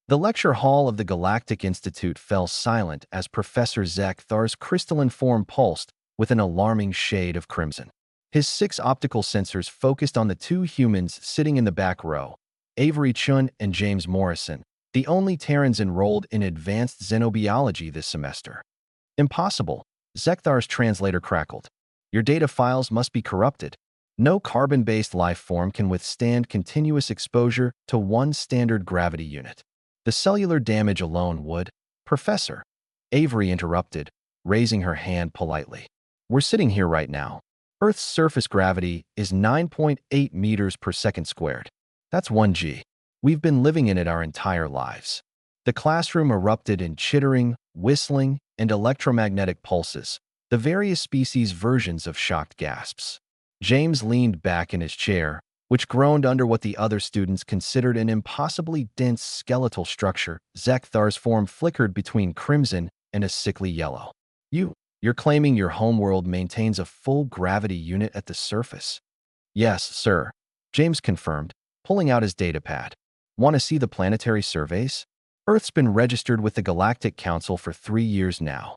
The lecture hall of the Galactic Institute fell silent as Professor Zekthar's crystalline form pulsed with an alarming shade of crimson. His 6 optical sensors focused on the 2 humans sitting in the back row, Avery Chun and James Morrison, the only Terrans enrolled in advanced xenobiology this semester. Impossible, Zekthar's translator crackled. Your data files must be corrupted. No carbon-based life form can withstand continuous exposure to one standard gravity unit. The cellular damage alone would. Professor, Avery interrupted, raising her hand politely. We're sitting here right now. Earth's surface gravity is 9.8 meters per second squared. That's 1 g. We've been living in it our entire lives. The classroom erupted in chittering, whistling, and electromagnetic pulses, the various species' versions of shocked gasps. James leaned back in his chair, which groaned under what the other students considered an impossibly dense skeletal structure. Zekthar's form flickered between crimson and a sickly yellow. You're claiming your homeworld maintains a full gravity unit at the surface? Yes, sir, James confirmed, pulling out his datapad. Want to see the planetary surveys? Earth's been registered with the Galactic Council for 3 years now.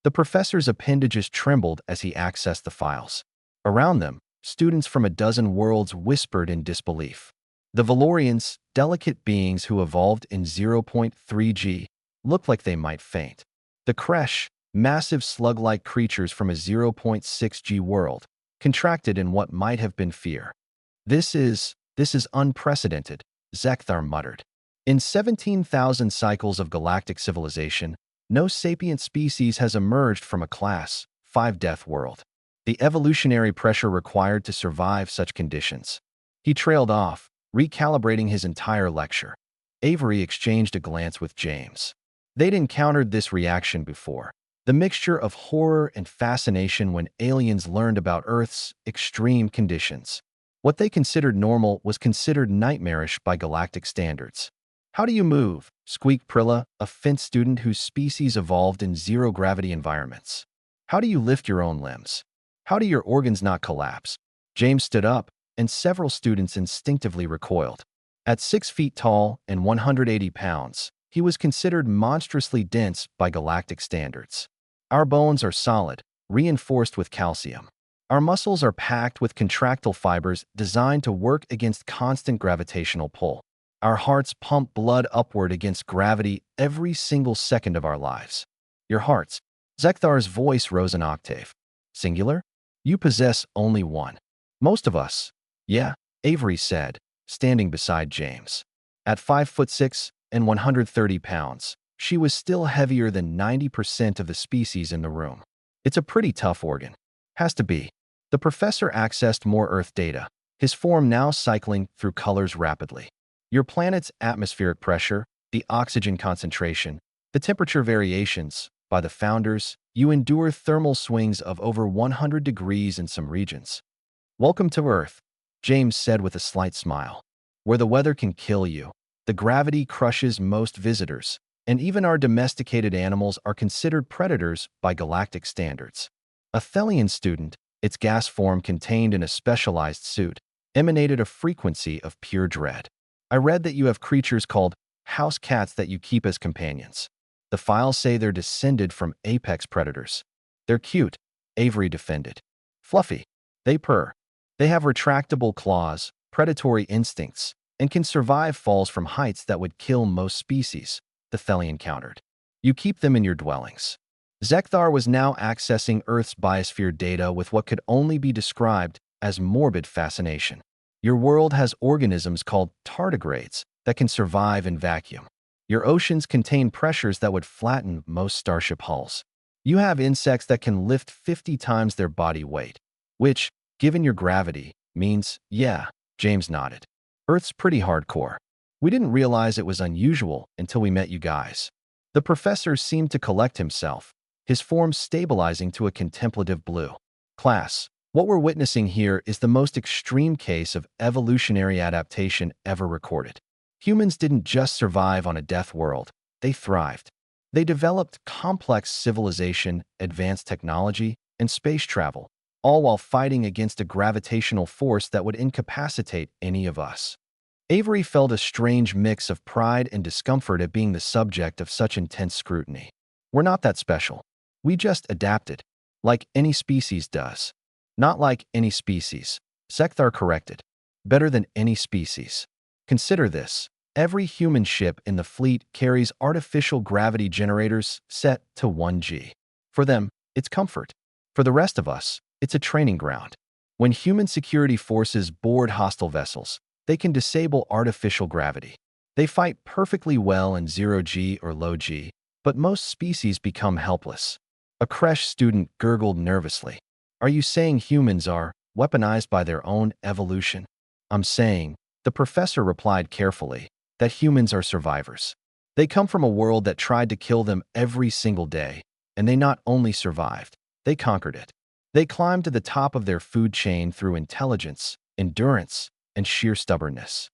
The professor's appendages trembled as he accessed the files. Around them, students from a dozen worlds whispered in disbelief. The Valorians, delicate beings who evolved in 0.3 g, looked like they might faint. The Kresh, massive slug-like creatures from a 0.6 g world, contracted in what might have been fear. This is unprecedented, Zekthar muttered. In 17,000 cycles of galactic civilization, no sapient species has emerged from a Class 5 death world. The evolutionary pressure required to survive such conditions. He trailed off, recalibrating his entire lecture. Avery exchanged a glance with James. They'd encountered this reaction before. The mixture of horror and fascination when aliens learned about Earth's extreme conditions. What they considered normal was considered nightmarish by galactic standards. How do you move? Squeaked Prilla, a Fint student whose species evolved in zero-gravity environments. How do you lift your own limbs? How do your organs not collapse? James stood up, and several students instinctively recoiled. At 6 feet tall and 180 pounds, he was considered monstrously dense by galactic standards. Our bones are solid, reinforced with calcium. Our muscles are packed with contractile fibers designed to work against constant gravitational pull. Our hearts pump blood upward against gravity every single second of our lives. Your hearts. Zekthar's voice rose an octave. Singular? You possess only one. Most of us. Yeah, Avery said, standing beside James. At 5'6" and 130 pounds, she was still heavier than 90% of the species in the room. It's a pretty tough organ. Has to be. The professor accessed more Earth data, his form now cycling through colors rapidly. Your planet's atmospheric pressure, the oxygen concentration, the temperature variations. By the founders, you endure thermal swings of over 100 degrees in some regions. Welcome to Earth, James said with a slight smile. Where the weather can kill you, the gravity crushes most visitors, and even our domesticated animals are considered predators by galactic standards. A Thelian student, its gas form contained in a specialized suit, emanated a frequency of pure dread. I read that you have creatures called house cats that you keep as companions. The files say they're descended from apex predators. They're cute, Avery defended. Fluffy. They purr. They have retractable claws, predatory instincts, and can survive falls from heights that would kill most species, the Thelian countered. You keep them in your dwellings. Zekthar was now accessing Earth's biosphere data with what could only be described as morbid fascination. Your world has organisms called tardigrades that can survive in vacuum. Your oceans contain pressures that would flatten most starship hulls. You have insects that can lift 50 times their body weight, which, given your gravity, means, yeah, James nodded. Earth's pretty hardcore. We didn't realize it was unusual until we met you guys. The professor seemed to collect himself, his form stabilizing to a contemplative blue. Class, what we're witnessing here is the most extreme case of evolutionary adaptation ever recorded. Humans didn't just survive on a death world, they thrived. They developed complex civilization, advanced technology, and space travel, all while fighting against a gravitational force that would incapacitate any of us. Avery felt a strange mix of pride and discomfort at being the subject of such intense scrutiny. We're not that special. We just adapted, like any species does. Not like any species, Sekthar corrected. Better than any species. Consider this. Every human ship in the fleet carries artificial gravity generators set to 1G. For them, it's comfort. For the rest of us, it's a training ground. When human security forces board hostile vessels, they can disable artificial gravity. They fight perfectly well in 0G or low G, but most species become helpless. A creche student gurgled nervously. Are you saying humans are weaponized by their own evolution? I'm saying, the professor replied carefully, that humans are survivors. They come from a world that tried to kill them every single day, and they not only survived, they conquered it. They climbed to the top of their food chain through intelligence, endurance, and sheer stubbornness.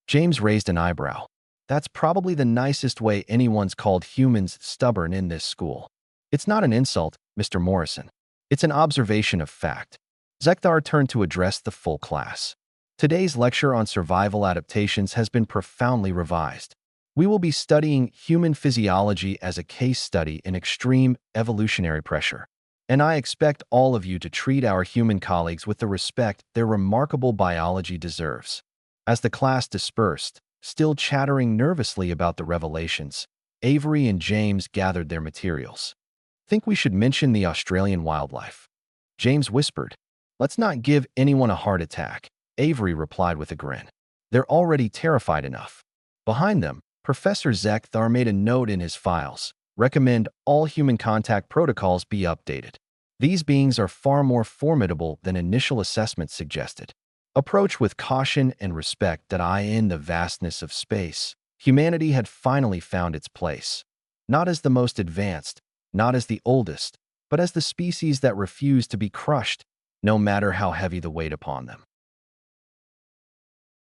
James raised an eyebrow. That's probably the nicest way anyone's called humans stubborn in this school. It's not an insult, Mr. Morrison. It's an observation of fact. Zekthar turned to address the full class. Today's lecture on survival adaptations has been profoundly revised. We will be studying human physiology as a case study in extreme evolutionary pressure. And I expect all of you to treat our human colleagues with the respect their remarkable biology deserves. As the class dispersed, still chattering nervously about the revelations, Avery and James gathered their materials. Think we should mention the Australian wildlife? James whispered. Let's not give anyone a heart attack, Avery replied with a grin. They're already terrified enough. Behind them, Professor Zekthar made a note in his files. Recommend all human contact protocols be updated. These beings are far more formidable than initial assessments suggested. Approach with caution and respect that in the vastness of space, humanity had finally found its place. Not as the most advanced, not as the oldest, but as the species that refused to be crushed, no matter how heavy the weight upon them.